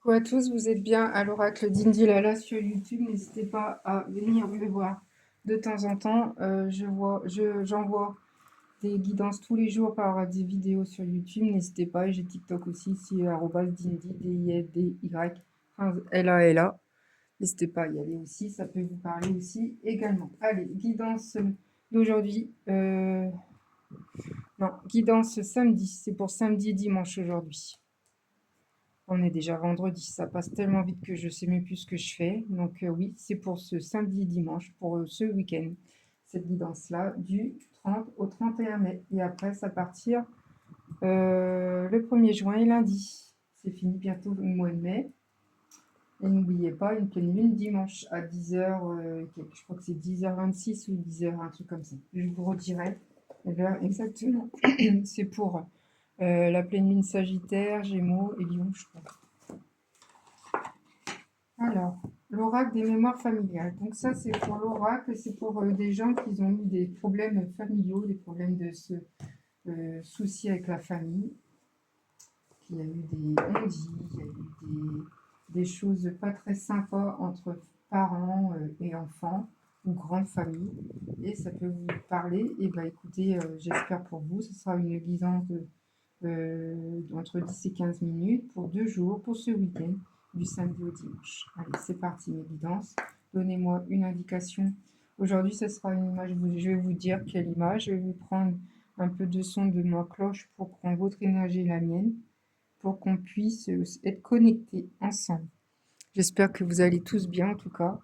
Coucou à tous, vous êtes bien à l'oracle d'Indilala sur YouTube. N'hésitez pas à venir me voir de temps en temps. J'envoie des guidances tous les jours par des vidéos sur YouTube. N'hésitez pas, et j'ai TikTok aussi, c'est @dindi, D-I-D-Y, enfin, L-A-L-A. N'hésitez pas à y aller aussi, ça peut vous parler aussi également. Allez, guidance d'aujourd'hui. Non, guidance samedi, c'est pour samedi et dimanche aujourd'hui. On est déjà vendredi, ça passe tellement vite que je sais même plus ce que je fais. Donc oui, c'est pour ce samedi et dimanche, pour ce week-end, cette guidance-là, du 30 au 31 mai. Et après, ça partir le 1er juin et lundi. C'est fini bientôt le mois de mai. Et n'oubliez pas, une pleine lune dimanche à 10h, je crois que c'est 10h26 ou 10h, un truc comme ça. Je vous redirai l'heure exactement. C'est pour la pleine lune Sagittaire, Gémeaux et Lion, je crois. Alors, l'oracle des mémoires familiales. Donc ça, c'est pour l'oracle, c'est pour des gens qui ont eu des problèmes familiaux, des problèmes de soucis avec la famille. Il y a eu des on-dit, il y a eu des choses pas très sympas entre parents et enfants ou grandes familles. Et ça peut vous parler. Et bien écoutez, j'espère pour vous, ce sera une guidance entre 10 et 15 minutes pour 2 jours, pour ce week-end, du samedi au dimanche. Allez, c'est parti mes guidances. Donnez-moi une indication. Aujourd'hui, ce sera une image, je vais vous dire quelle image. Je vais vous prendre un peu de son de ma cloche pour prendre votre énergie et la mienne, pour qu'on puisse être connectés ensemble. J'espère que vous allez tous bien en tout cas.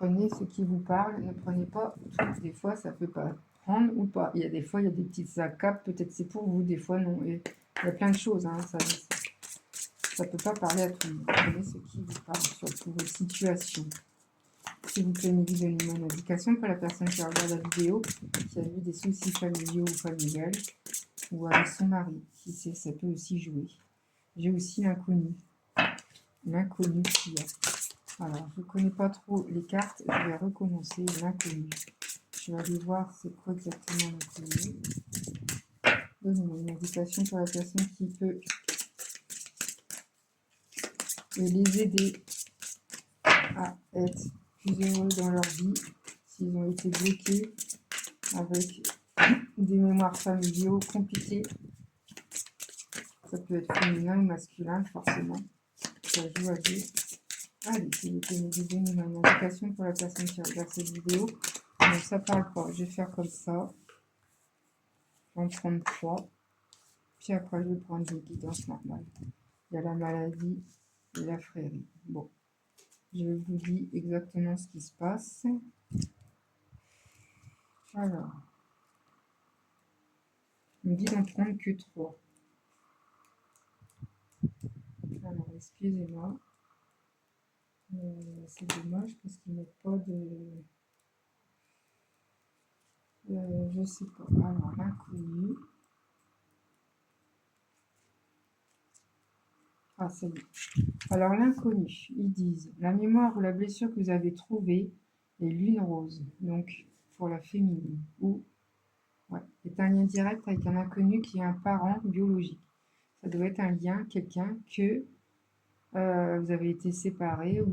Prenez ce qui vous parle, ne prenez pas tout. Des fois, ça peut pas prendre ou pas. Il y a des fois, il y a des petites acapes, peut-être c'est pour vous, des fois non. Et il y a plein de choses, hein, ça peut pas parler à tout le monde. Prenez ce qui vous parle, surtout vos situations. S'il vous plaît, donnez-moi une indication pour la personne qui regarde la vidéo, qui a eu des soucis familiaux ou familiales, ou avec son mari, qui sait, ça peut aussi jouer. J'ai aussi l'inconnu. L'inconnu qui a. Alors, je ne connais pas trop les cartes, je vais recommencer l'inconnu. Je vais aller voir c'est quoi exactement l'inconnu. Donnez-moi une indication pour la personne qui peut les aider à être plus heureux dans leur vie, s'ils ont été bloqués avec des mémoires familiaux compliquées. Ça peut être féminin ou masculin, forcément. Ça joue à deux. Allez, s'il vous plaît, me donner une indication pour la personne qui regarde cette vidéo. Donc ça parle pas. Je vais faire comme ça. Je vais en prendre 3. Puis après, je vais prendre une guidance normale. Il y a la maladie et la frérie. Bon, je vous dis exactement ce qui se passe. Alors, on me dit d'en prendre que 3. Alors, excusez-moi. C'est dommage parce qu'ils ne mettent pas de... je sais pas. Alors, l'inconnu. Ah, ça y est. Alors, l'inconnu, ils disent la mémoire ou la blessure que vous avez trouvée est lune rose, donc pour la féminine, ou est un lien direct avec un inconnu qui est un parent biologique. Ça doit être un lien, quelqu'un que vous avez été séparés, ou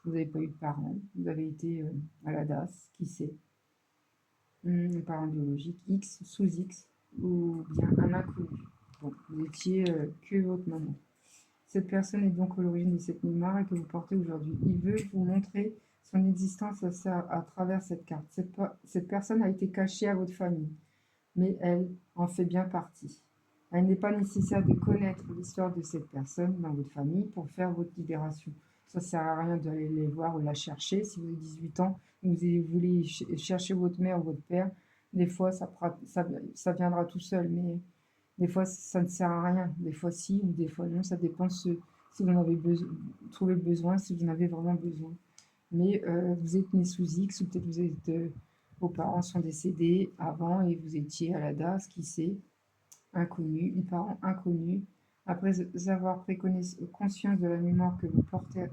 vous n'avez pas eu de parents, vous avez été à la DAS, qui sait, un parent biologique, X sous X, ou bien un inconnu. Bon, vous étiez que votre maman. Cette personne est donc à l'origine de cette mémoire et que vous portez aujourd'hui. Il veut vous montrer son existence à travers cette carte. Cette personne a été cachée à votre famille, mais elle en fait bien partie. Il n'est pas nécessaire de connaître l'histoire de cette personne dans votre famille pour faire votre libération. Ça ne sert à rien d'aller les voir ou la chercher. Si vous avez 18 ans, vous voulez chercher votre mère ou votre père, des fois ça viendra tout seul, mais des fois ça ne sert à rien. Des fois si, ou des fois non, ça dépend si vous en avez trouvé le besoin, si vous en avez vraiment besoin. Mais vous êtes né sous X, ou peut-être vos parents sont décédés avant et vous étiez à la DAS, qui sait, inconnu, les parents inconnus. Après avoir pris conscience de la mémoire que vous portez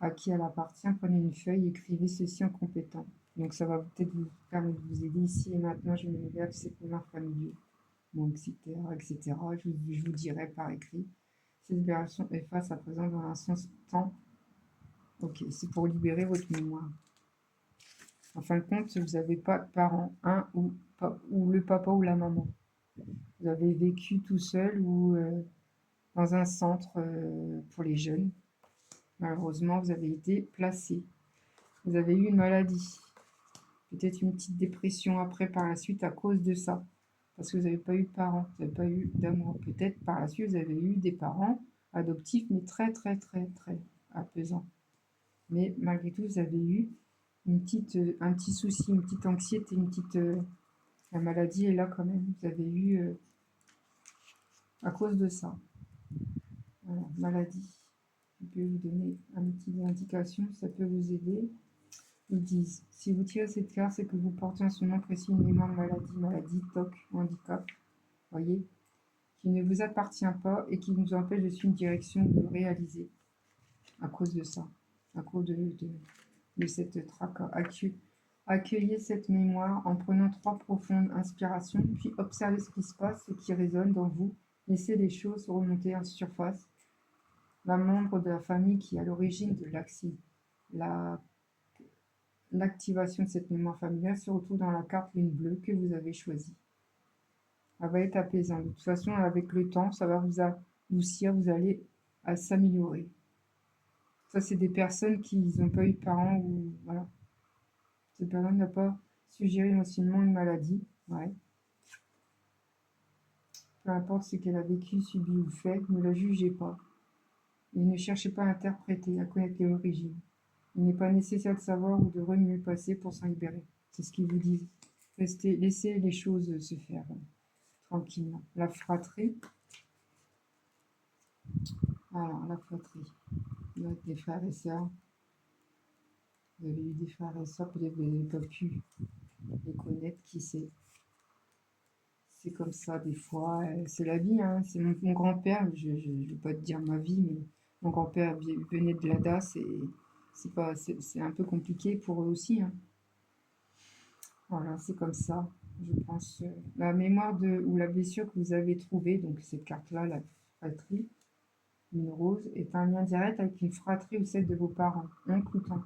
à qui elle appartient, prenez une feuille et écrivez ceci en complétant. Donc ça va peut-être vous permettre de vous aider ici et maintenant. Je me libère de cette mémoire familiale. bon, etc., etc. Je vous dirai par écrit. Cette libération est face à présent dans un sens temps. Ok, c'est pour libérer votre mémoire. En fin de compte, vous n'avez pas de parents, ou le papa ou la maman. Vous avez vécu tout seul ou dans un centre pour les jeunes. Malheureusement, vous avez été placé. Vous avez eu une maladie. Peut-être une petite dépression après par la suite à cause de ça. Parce que vous n'avez pas eu de parents, vous n'avez pas eu d'amour. Peut-être par la suite, vous avez eu des parents adoptifs, mais très, très, très, très apaisants. Mais malgré tout, vous avez eu un petit souci, une petite anxiété, la maladie est là quand même. Vous avez eu à cause de ça. Voilà, maladie. Je peux vous donner une petite indication, ça peut vous aider. Ils disent, si vous tirez cette carte, c'est que vous portez en ce moment précis une mémoire de maladie, TOC, handicap, voyez, qui ne vous appartient pas et qui nous empêche de suivre une direction de réaliser à cause de ça, à cause de cette tracas. Accueillez cette mémoire en prenant 3 profondes inspirations, puis observez ce qui se passe, ce qui résonne dans vous. Laissez les choses remonter en surface. La membre de la famille qui est à l'origine de l'activation de cette mémoire familiale se retrouve dans la carte lune bleue que vous avez choisie. Elle va être apaisante. De toute façon, avec le temps, ça va vous adoucir, vous allez s'améliorer. Ça, c'est des personnes qui n'ont pas eu de parents ou voilà. Cette personne n'a pas suggéré émotionnellement une maladie. Ouais. Peu importe ce qu'elle a vécu, subi ou fait, ne la jugez pas. Et ne cherchez pas à interpréter, à connaître l'origine. Il n'est pas nécessaire de savoir ou de remuer le passé pour s'en libérer. C'est ce qu'ils vous disent. Laissez les choses se faire tranquillement. La fratrie. Alors, la fratrie. Vous avez des frères et sœurs. Vous avez eu des frères et sœurs, peut-être que vous n'avez pas pu les connaître, qui sait. C'est comme ça, des fois. C'est la vie, hein. C'est mon grand-père, je ne vais pas te dire ma vie, mais mon grand-père venait de la DAS et c'est un peu compliqué pour eux aussi, hein. Voilà, c'est comme ça, je pense. La mémoire ou la blessure que vous avez trouvée, donc cette carte-là, la fratrie, une rose, est un lien direct avec une fratrie ou celle de vos parents, oncle ou tante.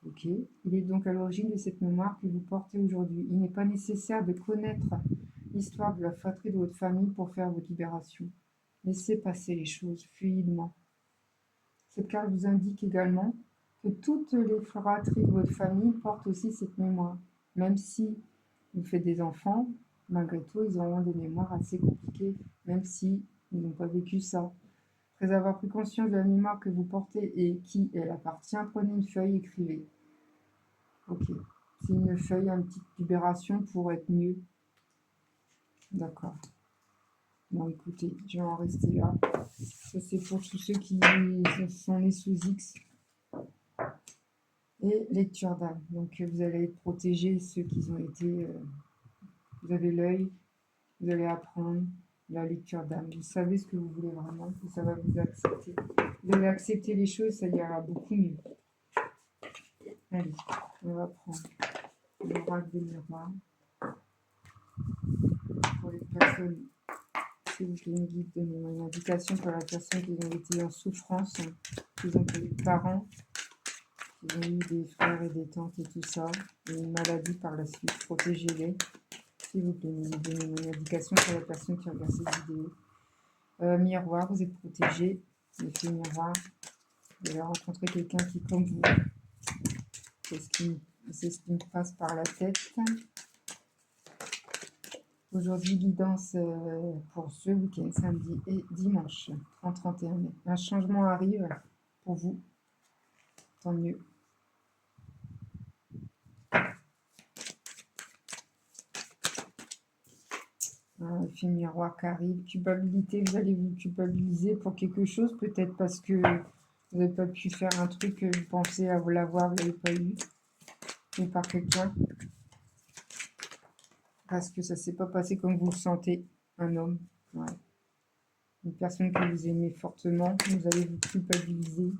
Ok. Il est donc à l'origine de cette mémoire que vous portez aujourd'hui. Il n'est pas nécessaire de connaître l'histoire de la fratrie de votre famille pour faire votre libération. Laissez passer les choses fluidement. Cette carte vous indique également que toutes les fratries de votre famille portent aussi cette mémoire. Même si vous faites des enfants, malgré tout, ils auront des mémoires assez compliquées, même si ils n'ont pas vécu ça. Après avoir pris conscience de la mémoire que vous portez et qui elle appartient, prenez une feuille et écrivez. Ok. C'est une feuille, une petite libération pour être mieux. D'accord. Bon, écoutez, je vais en rester là. Ça, c'est pour tous ceux qui sont nés sous X. Et lecture d'âme. Donc, vous allez être protégés, ceux qui ont été... vous avez l'œil, vous allez apprendre la lecture d'âme. Vous savez ce que vous voulez vraiment, et ça va vous accepter. Vous allez accepter les choses, ça ira beaucoup mieux. Allez, on va prendre l'oracle des miroirs. Pour les personnes, s'il vous plaît, une guide, donnez-moi une indication pour la personne qui ont été en souffrance, qui ont eu des parents, qui ont eu des frères et des tantes et tout ça, et une maladie par la suite. Protégez-les. S'il vous plaît, donnez-moi une indication pour la personne qui regarde cette vidéo. Miroir, vous êtes protégé. L'effet miroir. Vous allez rencontrer quelqu'un qui, comme vous, c'est ce qui me passe par la tête. Aujourd'hui, guidance pour ce week-end, samedi et dimanche, 30-31 mai. Un changement arrive pour vous, tant mieux. Un film miroir qui arrive, culpabilité, vous allez vous culpabiliser pour quelque chose, peut-être parce que vous n'avez pas pu faire un truc que vous pensez à vous l'avoir, vous n'avez pas eu, ou par quelqu'un, parce que ça ne s'est pas passé comme vous le sentez, un homme, ouais. Une personne que vous aimez fortement, vous allez vous culpabiliser,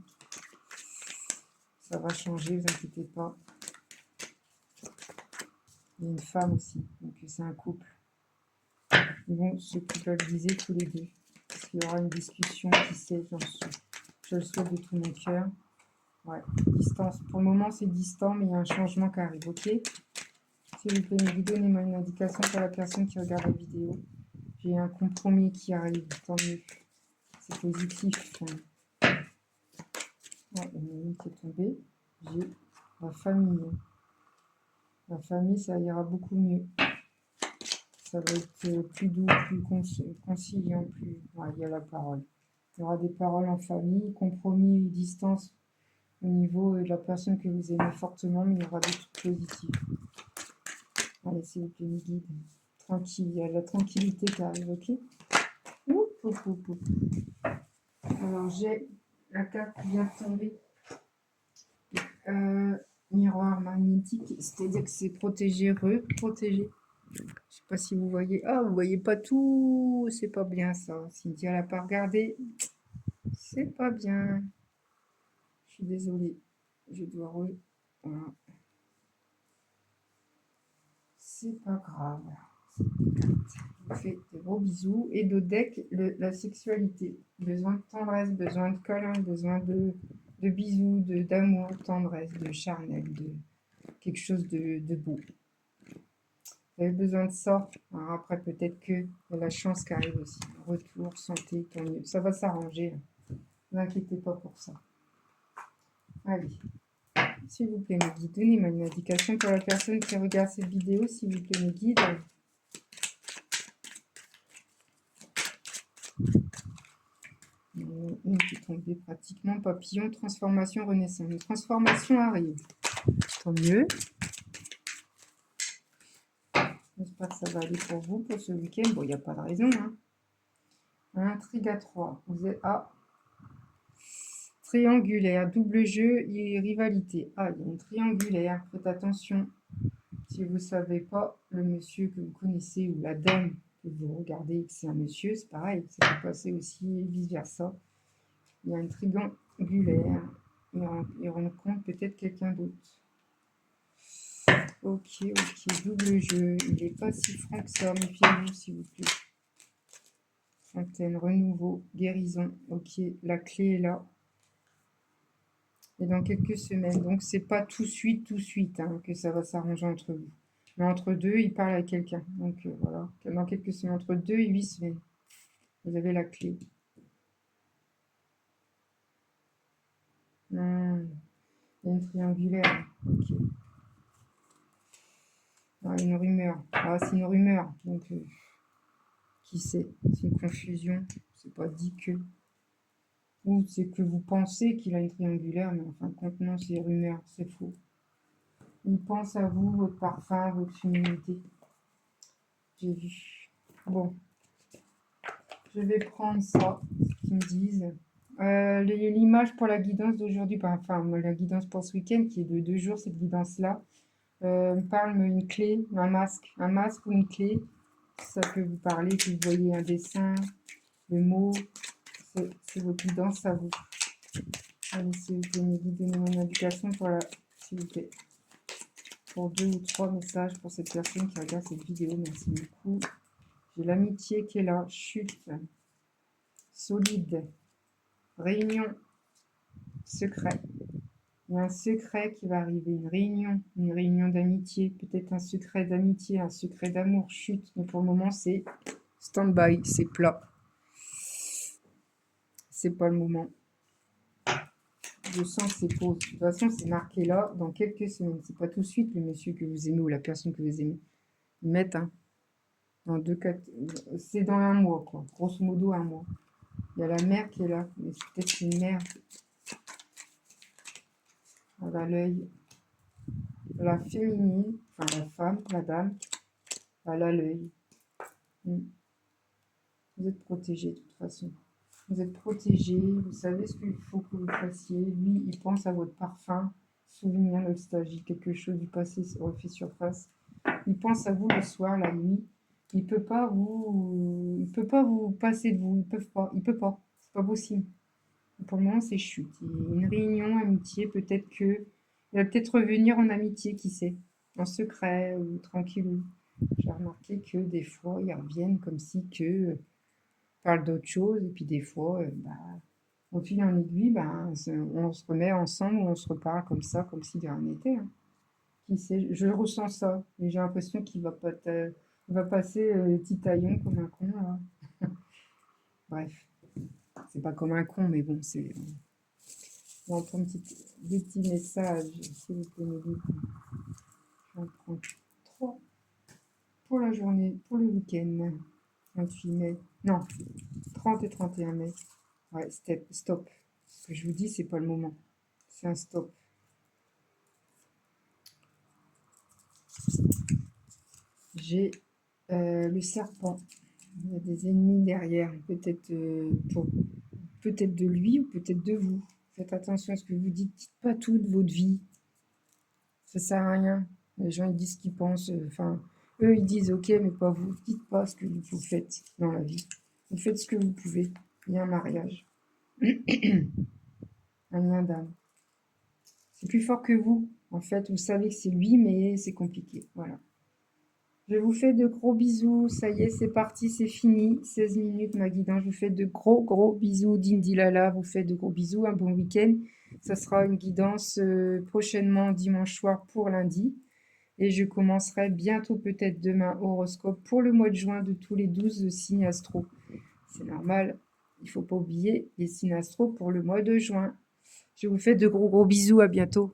ça va changer, vous inquiétez pas. Il y a une femme aussi, donc c'est un couple. Ils vont se culpabiliser tous les deux. Parce qu'il y aura une discussion, qui sait, je le souhaite de tout mon cœur. Ouais, distance. Pour le moment, c'est distant, mais il y a un changement qui arrive, ok? S'il vous plaît, donnez-moi une indication pour la personne qui regarde la vidéo. J'ai un compromis qui arrive, tant mieux. C'est positif. Ouais, il y en a une qui est tombée. J'ai la famille. La famille, ça ira beaucoup mieux. Ça va être plus doux, plus conciliant, plus... Ouais, il y a la parole. Il y aura des paroles en famille, compromis, distance au niveau de la personne que vous aimez fortement, mais il y aura des trucs positifs. Allez, s'il vous plaît, mes guides. Tranquille, il y a la tranquillité qui arrive, ok? Oup, oup, oup, oup. Alors, j'ai la carte qui vient de tomber. Miroir magnétique, c'est-à-dire que c'est protégé, protégé. Je sais pas si vous voyez. Ah, vous voyez pas tout. C'est pas bien ça. Cynthia l'a pas regardé. C'est pas bien. Je suis désolée. Je dois Voilà. C'est pas grave. Je vous fais des gros bisous. Et de deck, la sexualité. Besoin de tendresse, besoin de câlin, besoin de bisous, d'amour, tendresse, de charnel, de quelque chose de beau. Vous avez besoin de ça. Alors après, peut-être que la chance qui arrive aussi. Retour, santé, tant mieux. Ça va s'arranger. Ne vous inquiétez pas pour ça. Allez. S'il vous plaît, mes guides, donnez-moi une indication pour la personne qui regarde cette vidéo. S'il vous plaît, mes guides. Une qui est tombée pratiquement. Papillon, transformation, renaissance. Une transformation arrive. Tant mieux. J'espère que ça va aller pour vous pour ce week-end. Bon, il n'y a pas de raison. Hein. Intrigue à 3. Vous êtes à triangulaire, double jeu et rivalité. Ah, il y a une triangulaire. Faites attention. Si vous ne savez pas, le monsieur que vous connaissez ou la dame que vous regardez que c'est un monsieur, c'est pareil. Ça peut passer aussi vice-versa. Il y a une triangulaire. Il rencontre peut-être quelqu'un d'autre. Ok, double jeu. Il n'est pas si franc que ça. Méfiez-vous, s'il vous plaît. Fontaine, renouveau, guérison. Ok, la clé est là. Et dans quelques semaines. Donc, c'est pas tout de suite hein, que ça va s'arranger entre vous. Mais entre deux, il parle à quelqu'un. Donc, voilà. Dans quelques semaines, entre 2 et 8 semaines. Vous avez la clé. Il y a une triangulaire. Ok. Ah, une rumeur. Ah, c'est une rumeur. Donc, qui sait? C'est une confusion. C'est pas dit que. Ou c'est que vous pensez qu'il a une triangulaire, mais en fin de compte, non, c'est rumeur. C'est faux. Il pense à vous, votre parfum, votre féminité. J'ai vu. Bon. Je vais prendre ça, ce qu'ils me disent. L'image pour la guidance d'aujourd'hui, enfin la guidance pour ce week-end qui est de 2 jours, cette guidance-là, me parle d'une clé, un masque ou une clé. Ça peut vous parler, que vous voyez un dessin, le mot, c'est votre guidance à vous. Allez, s'il vous plaît, me donner mon indication pour s'il vous plaît, pour 2 ou 3 messages pour cette personne qui regarde cette vidéo. Merci beaucoup. J'ai l'amitié qui est là, chute, solide, réunion, secret. Il y a un secret qui va arriver, une réunion d'amitié, peut-être un secret d'amitié, un secret d'amour, chute. Mais pour le moment, c'est stand-by, c'est plat. C'est pas le moment. Je sens que c'est pause. De toute façon, c'est marqué là, dans quelques semaines. C'est pas tout de suite le monsieur que vous aimez ou la personne que vous aimez. Ils mettent, hein, dans 2-4... C'est dans un mois, quoi. Grosso modo, un mois. Il y a la mère qui est là, mais c'est peut-être une mère. Elle a l'œil. La féminine, enfin la femme, la dame, elle a l'œil. Vous êtes protégé de toute façon. Vous êtes protégé, vous savez ce qu'il faut que vous fassiez. Lui, il pense à votre parfum, souvenir, nostalgie, quelque chose du passé se refait surface. Il pense à vous le soir, la nuit. Il peut pas vous passer de vous. Il peut pas. C'est pas possible. Pour le moment, c'est chute. Il y a une réunion, amitié, peut-être que il va peut-être revenir en amitié, qui sait, en secret ou tranquille. J'ai remarqué que des fois, ils reviennent comme si que parle d'autre chose, et puis des fois, au fil en aiguille, on se remet ensemble, on se reparle comme ça, comme si de rien n'était, hein. Qui sait, je ressens ça, et j'ai l'impression qu'il va pas il va passer titaillon comme un con, là. Bref, c'est pas comme un con, mais bon, c'est... On va prendre des petits messages, s'il vous plaît, Mélanie. Je vais en prendre 3 pour la journée, pour le week-end. 28 mai. Non, 30 et 31 mai. Ouais, stop. Ce que je vous dis, c'est pas le moment. C'est un stop. J'ai le serpent. Il y a des ennemis derrière. Peut-être de lui ou peut-être de vous. Faites attention à ce que vous dites. Dites pas tout de votre vie. Ça sert à rien. Les gens, ils disent ce qu'ils pensent. Enfin, eux, ils disent ok, mais pas vous. Dites pas ce que vous faites dans la vie. Vous faites ce que vous pouvez. Il y a un mariage. Un lien d'âme. C'est plus fort que vous. En fait, vous savez que c'est lui, mais c'est compliqué. Voilà. Je vous fais de gros bisous. Ça y est, c'est parti, c'est fini. 16 minutes, ma guidance. Je vous fais de gros bisous. Dindilala, vous faites de gros bisous. Un bon week-end. Ça sera une guidance prochainement dimanche soir pour lundi. Et je commencerai bientôt, peut-être demain, horoscope pour le mois de juin de tous les 12 signes astro. C'est normal. Il ne faut pas oublier les signes astro pour le mois de juin. Je vous fais de gros bisous. À bientôt.